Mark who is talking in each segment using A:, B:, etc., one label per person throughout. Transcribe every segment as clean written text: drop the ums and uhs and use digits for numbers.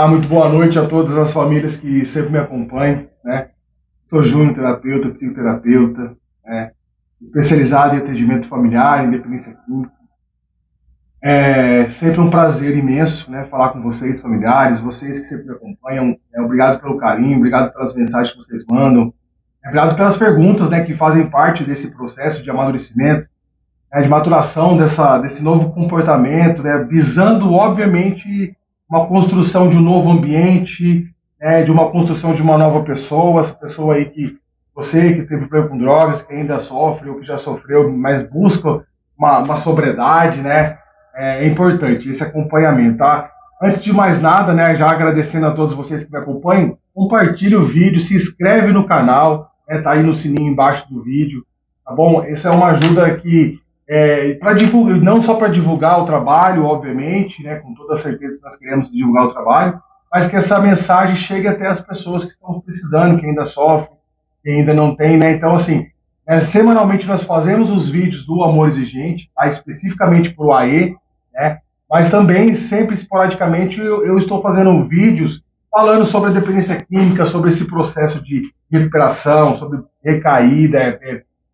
A: Muito boa noite a todas as famílias que sempre me acompanham, né? Sou Júnior, terapeuta, psicoterapeuta, especializado em atendimento familiar, independência química. É sempre um prazer imenso, né, falar com vocês, familiares, vocês que sempre me acompanham. Obrigado pelo carinho, obrigado pelas mensagens que vocês mandam, obrigado pelas perguntas, né, que fazem parte desse processo de amadurecimento, de maturação desse novo comportamento, né, visando, obviamente, uma construção de um novo ambiente, de uma construção de uma nova pessoa, essa pessoa aí que você que teve problema com drogas, que ainda sofre ou que já sofreu, mas busca uma sobriedade, né, é importante esse acompanhamento, tá? Antes de mais nada, né, já agradecendo a todos vocês que me acompanham, compartilhe o vídeo, se inscreve no canal, tá aí no sininho embaixo do vídeo, tá bom? Essa é uma ajuda que para divulgar, não só para divulgar o trabalho, obviamente, né, com toda a certeza que nós queremos divulgar o trabalho, mas que essa mensagem chegue até as pessoas que estão precisando, que ainda sofrem, que ainda não tem, né? Então, assim, semanalmente nós fazemos os vídeos do Amor Exigente, tá? Especificamente para o AE, né? Mas também, sempre esporadicamente, eu estou fazendo vídeos falando sobre a dependência química, sobre esse processo de recuperação, sobre recaída,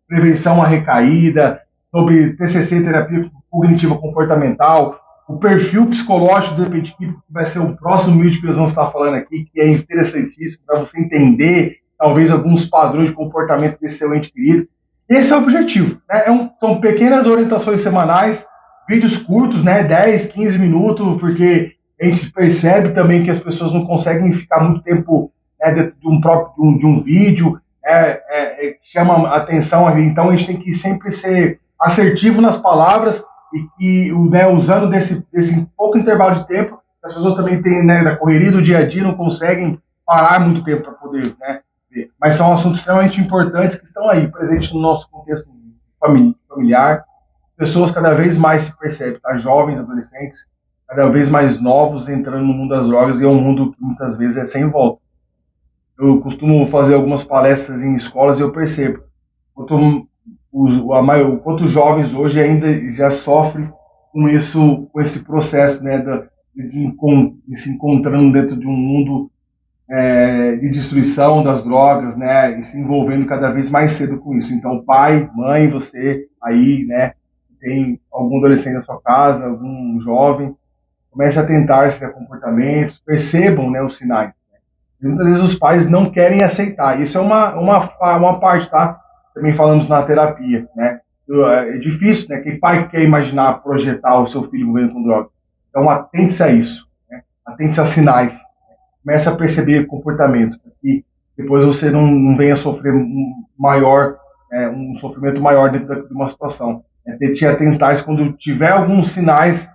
A: prevenção à recaída, sobre TCC, terapia cognitiva comportamental, o perfil psicológico do dependente químico, que vai ser o próximo vídeo que nós vamos estar falando aqui, que é interessantíssimo para você entender, talvez, alguns padrões de comportamento desse seu ente querido. Esse é o objetivo, né? São pequenas orientações semanais, vídeos curtos, né, 10, 15 minutos, porque a gente percebe também que as pessoas não conseguem ficar muito tempo dentro de um vídeo, chama atenção, então a gente tem que sempre ser assertivo nas palavras e usando desse pouco intervalo de tempo, as pessoas também têm, né, da correria do dia a dia, não conseguem parar muito tempo para poder, né, ver. Mas são assuntos extremamente importantes que estão aí, presentes no nosso contexto familiar. Pessoas cada vez mais se percebem, tá? Jovens, adolescentes, cada vez mais novos entrando no mundo das drogas, e é um mundo que muitas vezes é sem volta. Eu costumo fazer algumas palestras em escolas e eu percebo quanto os jovens hoje ainda já sofrem com isso, com esse processo, né, de se encontrando dentro de um mundo de destruição das drogas, né, e se envolvendo cada vez mais cedo com isso. Então, pai, mãe, você aí, né, tem algum adolescente na sua casa, algum jovem, comece a tentar esses comportamentos, percebam, né, os sinais. Né? E muitas vezes os pais não querem aceitar. Isso é uma parte, tá? Também falamos na terapia, né? É difícil, né? Que pai quer imaginar projetar o seu filho envolvendo com droga. Então, atente-se a isso. Né? Atente-se a sinais. Né? Comece a perceber comportamento, para que depois você não venha sofrer um sofrimento maior dentro de uma situação. Te atentar, quando tiver alguns sinais,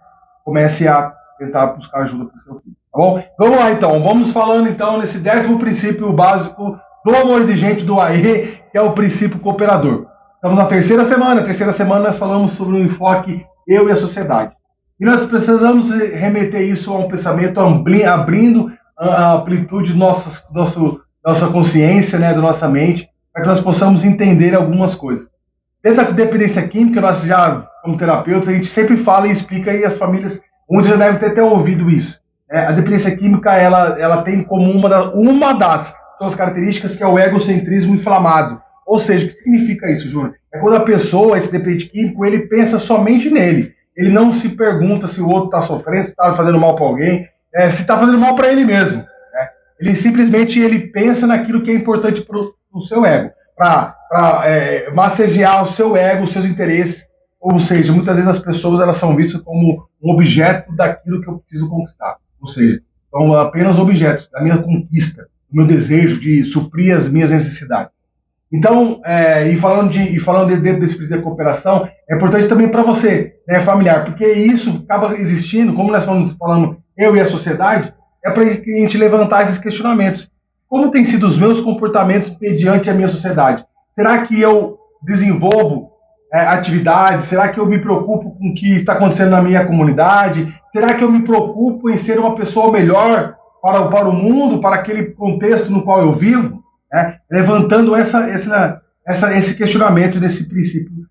A: comece a tentar buscar ajuda para o seu filho. Tá bom? Vamos lá, então. Vamos falando, então, nesse 10º princípio básico do Amor Exigente do AE, que é o princípio cooperador. Estamos na terceira semana. Na terceira semana nós falamos sobre o enfoque eu e a sociedade. E nós precisamos remeter isso a um pensamento abrindo a amplitude de nossa consciência, né, da nossa mente, para que nós possamos entender algumas coisas. Dentro da dependência química, nós já, como terapeutas, a gente sempre fala e explica, e as famílias, muitos já devem ter até ouvido isso. A dependência química, ela tem como uma das suas características, que é o egocentrismo inflamado. Ou seja, o que significa isso, Júnior? É quando a pessoa, esse dependente químico, ele pensa somente nele. Ele não se pergunta se o outro está sofrendo, se está fazendo mal para alguém, se está fazendo mal para ele mesmo. Né? Ele simplesmente pensa naquilo que é importante para o seu ego, para massagear o seu ego, os seus interesses. Ou seja, muitas vezes as pessoas elas são vistas como um objeto daquilo que eu preciso conquistar. Ou seja, são apenas objetos da minha conquista, do meu desejo de suprir as minhas necessidades. Então, falando dentro desse princípio de cooperação, é importante também para você, né, familiar, porque isso acaba existindo, como nós estamos falando, eu e a sociedade, é para a gente levantar esses questionamentos. Como têm sido os meus comportamentos mediante a minha sociedade? Será que eu desenvolvo atividades? Será que eu me preocupo com o que está acontecendo na minha comunidade? Será que eu me preocupo em ser uma pessoa melhor para o mundo, para aquele contexto no qual eu vivo? Levantando esse questionamento desse princípio,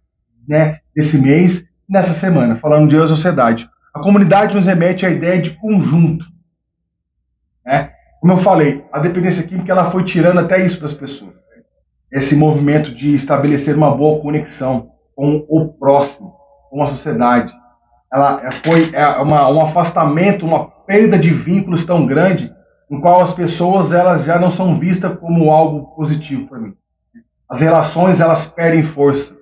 A: né, desse mês, nessa semana, falando de sociedade. A comunidade nos remete à ideia de conjunto. né? Como eu falei, a dependência química ela foi tirando até isso das pessoas. Esse movimento de estabelecer uma boa conexão com o próximo, com a sociedade. Ela foi um afastamento, uma perda de vínculos tão grande, no qual as pessoas elas já não são vistas como algo positivo para mim. As relações elas perdem força.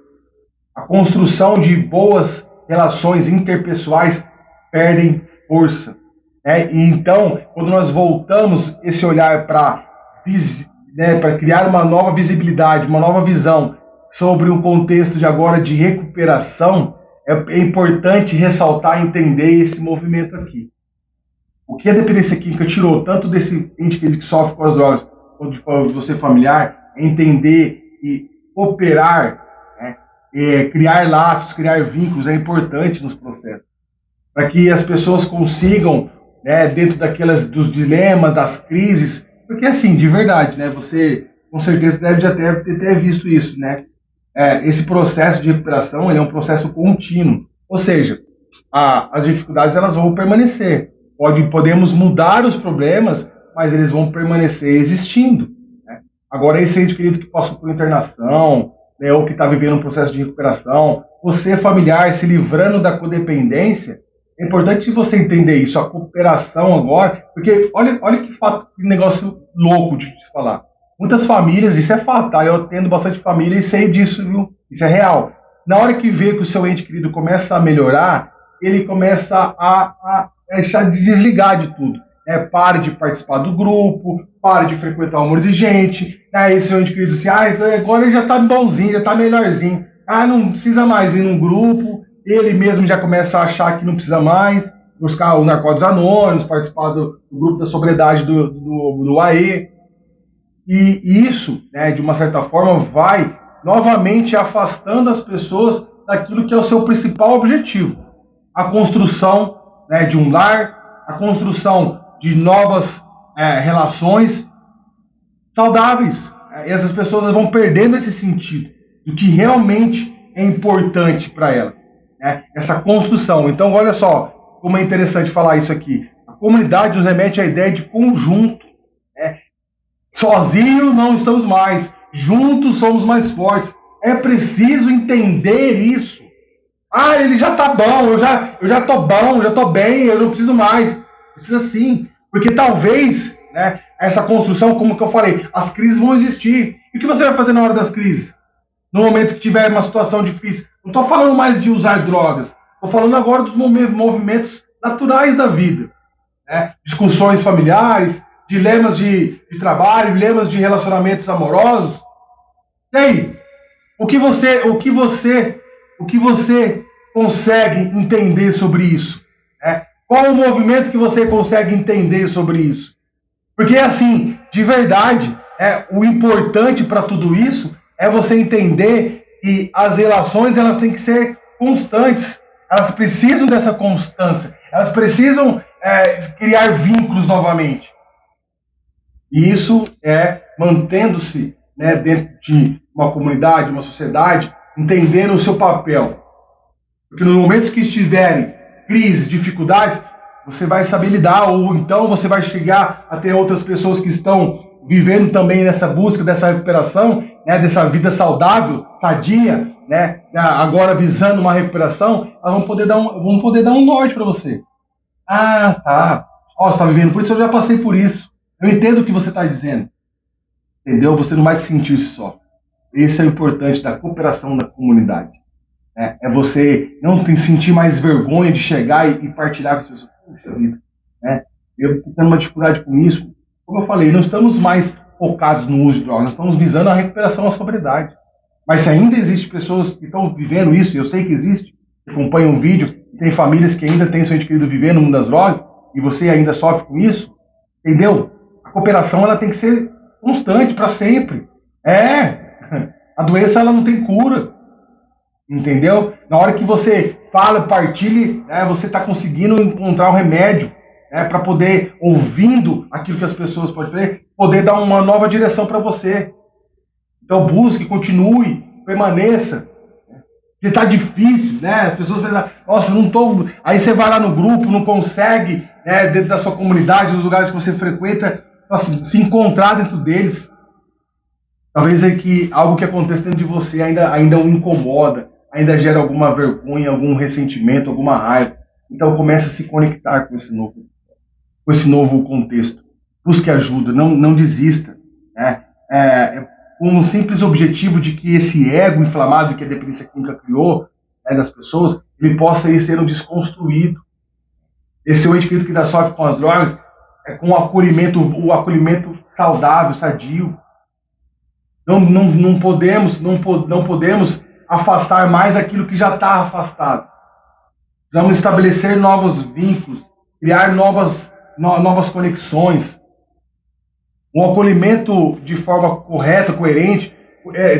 A: A construção de boas relações interpessoais perdem força. E então, quando nós voltamos esse olhar para criar uma nova visibilidade, uma nova visão sobre um contexto de agora de recuperação, é importante ressaltar e entender esse movimento aqui. O que a dependência química tirou, tanto desse ente que sofre com as drogas, quanto de você familiar, é entender e operar, criar laços, criar vínculos, é importante nos processos. Para que as pessoas consigam, dentro dos dilemas, das crises, porque assim, de verdade, você com certeza deve já ter visto isso, esse processo de recuperação ele é um processo contínuo, ou seja, as dificuldades elas vão permanecer, podemos mudar os problemas, mas eles vão permanecer existindo. Agora, esse ente querido que passou por internação, ou que está vivendo um processo de recuperação, você familiar se livrando da codependência, é importante você entender isso, a cooperação agora, porque olha que negócio louco de falar. Muitas famílias, isso é fato, tá? Eu tendo bastante família e sei disso, viu? Isso é real. Na hora que vê que o seu ente querido começa a melhorar, ele começa a deixar de desligar de tudo. Pare de participar do grupo, pare de frequentar um monte de gente. Aí seu ente querido assim, agora ele já tá bonzinho, já tá melhorzinho. Não precisa mais ir num grupo. Ele mesmo já começa a achar que não precisa mais buscar o Narcóticos Anônimos, participar do grupo da sobriedade do AE. E isso, de uma certa forma, vai novamente afastando as pessoas daquilo que é o seu principal objetivo. A construção de um lar, a construção de novas relações saudáveis. E essas pessoas vão perdendo esse sentido do que realmente é importante para elas. Essa construção. Então, olha só como é interessante falar isso aqui. A comunidade nos remete à ideia de conjunto. Sozinho não estamos mais, juntos somos mais fortes. É preciso entender isso. Ele já tá bom, eu já tô bom, já tô bem, eu não preciso mais. Precisa sim, porque talvez, essa construção, como que eu falei, as crises vão existir. E o que você vai fazer na hora das crises? No momento que tiver uma situação difícil. Não estou falando mais de usar drogas. Estou falando agora dos movimentos naturais da vida. Discussões familiares, dilemas de trabalho, dilemas de relacionamentos amorosos. E aí? O que você consegue entender sobre isso? Qual o movimento que você consegue entender sobre isso? Porque, assim, de verdade, o importante para tudo isso é você entender que as relações elas têm que ser constantes. Elas precisam dessa constância. Elas precisam criar vínculos novamente. E isso mantendo-se dentro de uma comunidade, uma sociedade, entendendo o seu papel. Porque nos momentos que estiverem crises, dificuldades, você vai saber lidar, ou então você vai chegar a ter outras pessoas que estão vivendo também nessa busca, dessa recuperação, dessa vida saudável, sadia, agora visando uma recuperação, elas vão poder dar um norte para você. Tá. Você está vivendo por isso, eu já passei por isso. Eu entendo o que você está dizendo. Entendeu? Você não vai se sentir só. Esse é o importante da cooperação da comunidade. É você não sentir mais vergonha de chegar e partilhar com as pessoas. Puxa vida, eu estou tendo uma dificuldade com isso. Como eu falei, não estamos mais focados no uso de drogas, nós estamos visando a recuperação, a sobriedade. Mas se ainda existem pessoas que estão vivendo isso, eu sei que existe, que acompanham um vídeo, tem famílias que ainda têm seu ente querido vivendo no mundo das drogas, e você ainda sofre com isso, entendeu? A cooperação ela tem que ser constante, para sempre. A doença ela não tem cura. Entendeu? Na hora que você fala, partilhe, você está conseguindo encontrar um remédio para poder, ouvindo aquilo que as pessoas podem fazer, poder dar uma nova direção para você. Então busque, continue, permaneça. que tá difícil, né? As pessoas pensam, nossa, não tô. Aí você vai lá no grupo, não consegue, né, dentro da sua comunidade, nos lugares que você frequenta, assim, se encontrar dentro deles. Talvez é que algo que aconteça dentro de você ainda o incomoda, ainda gera alguma vergonha, algum ressentimento, alguma raiva. Então comece a se conectar com esse novo contexto. Busque ajuda, não desista, né? Com um simples objetivo de que esse ego inflamado que a dependência química criou, né, das pessoas, ele possa ir sendo desconstruído. Esse ente querido que ainda sofre com as drogas, com o acolhimento saudável, sadio. Não podemos afastar mais aquilo que já está afastado. Precisamos estabelecer novos vínculos, criar novas conexões. Um acolhimento de forma correta, coerente.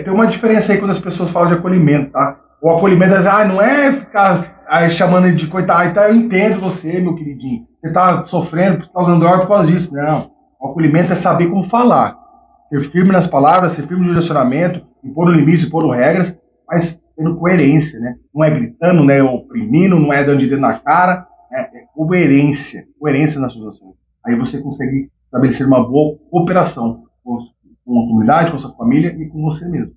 A: Tem uma diferença aí quando as pessoas falam de acolhimento, tá? O acolhimento não é ficar chamando ele de coitado. Então eu entendo você, meu queridinho. Você está sofrendo, está usando droga por causa disso. Não. O acolhimento é saber como falar. Ser firme nas palavras, ser firme no direcionamento, impor limites, impor regras, mas tendo coerência, né? Não é gritando, não é oprimindo, não é dando de dedo na cara, é coerência nas suas ações. Aí você consegue estabelecer uma boa cooperação com a comunidade, com a sua família e com você mesmo.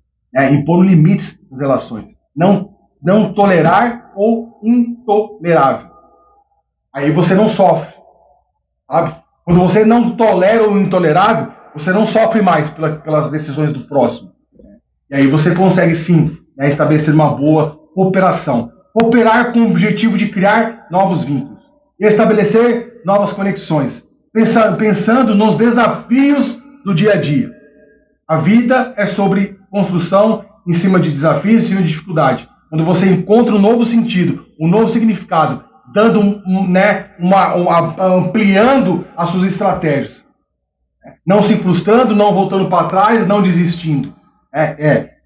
A: Impor limites nas relações. Não tolerar o intolerável. Aí você não sofre, sabe? Quando você não tolera o intolerável, você não sofre mais pelas decisões do próximo. E aí você consegue, sim, né, estabelecer uma boa cooperação. Cooperar com o objetivo de criar novos vínculos. E estabelecer novas conexões. Pensando nos desafios do dia a dia. A vida é sobre construção em cima de desafios, em cima de dificuldade. Quando você encontra um novo sentido, um novo significado, dando ampliando as suas estratégias. Não se frustrando, não voltando para trás, não desistindo.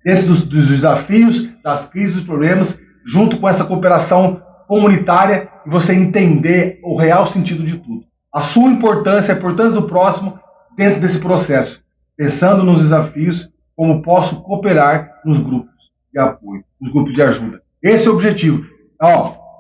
A: Dentro dos desafios, das crises, dos problemas, junto com essa cooperação comunitária, e você entender o real sentido de tudo. A sua importância, a importância do próximo dentro desse processo. Pensando nos desafios, como posso cooperar nos grupos de apoio, nos grupos de ajuda. Esse é o objetivo.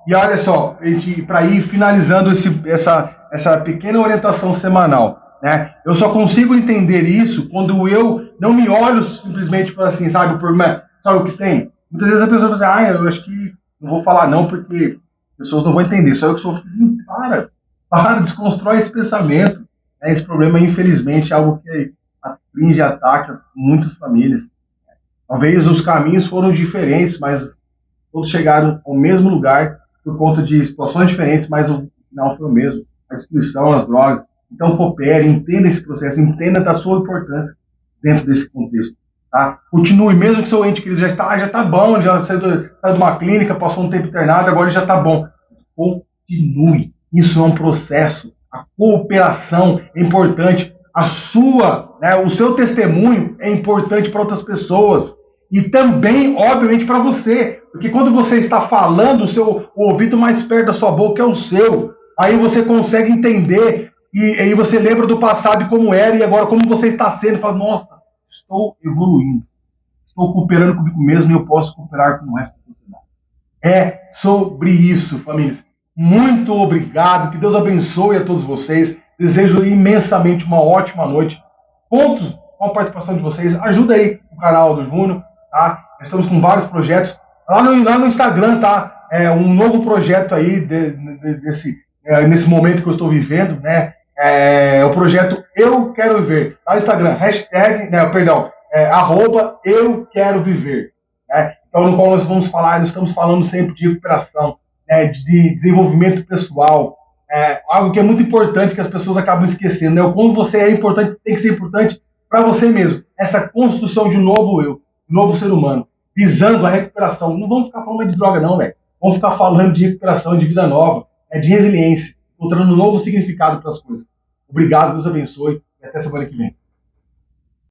A: E olha só, para ir finalizando essa pequena orientação semanal. Né? Eu só consigo entender isso quando eu não me olho simplesmente por assim, sabe o que tem? Muitas vezes a pessoa fala assim, eu acho que não vou falar não, porque as pessoas não vão entender. Só eu que sou filho, desconstrói esse pensamento. Né? Esse problema, infelizmente, é algo que aflige e ataca muitas famílias. Talvez os caminhos foram diferentes, mas todos chegaram ao mesmo lugar por conta de situações diferentes, mas o final foi o mesmo. A destruição, as drogas. Então, coopere, entenda esse processo, entenda da sua importância dentro desse contexto. Tá? Continue, mesmo que seu ente querido já está bom, já saiu de uma clínica, passou um tempo internado, agora já está bom. Continue. Isso é um processo. A cooperação é importante. O seu testemunho é importante para outras pessoas. E também, obviamente, para você. Porque quando você está falando, o ouvido mais perto da sua boca é o seu. Aí você consegue entender. E aí você lembra do passado e como era, e agora como você está sendo, e fala, nossa, estou evoluindo, estou cooperando comigo mesmo e eu posso cooperar com o resto da sociedade. É sobre isso, famílias. Muito obrigado, que Deus abençoe a todos vocês, desejo imensamente uma ótima noite. Conto com a participação de vocês, ajuda aí o canal do Júnior, tá? Nós estamos com vários projetos, lá no Instagram, tá? Um novo projeto aí, nesse momento que eu estou vivendo, né? O projeto Eu Quero Viver. Lá no Instagram, @Eu Quero Viver. Né? Então, no qual nós estamos falando sempre de recuperação, né? De desenvolvimento pessoal. Algo que é muito importante que as pessoas acabam esquecendo. Né? Como você é importante, tem que ser importante para você mesmo. Essa construção de um novo eu, um novo ser humano, visando a recuperação. Não vamos ficar falando de droga, não, velho. Vamos ficar falando de recuperação, de vida nova, de resiliência, encontrando um novo significado para as coisas. Obrigado, Deus abençoe e até semana que vem.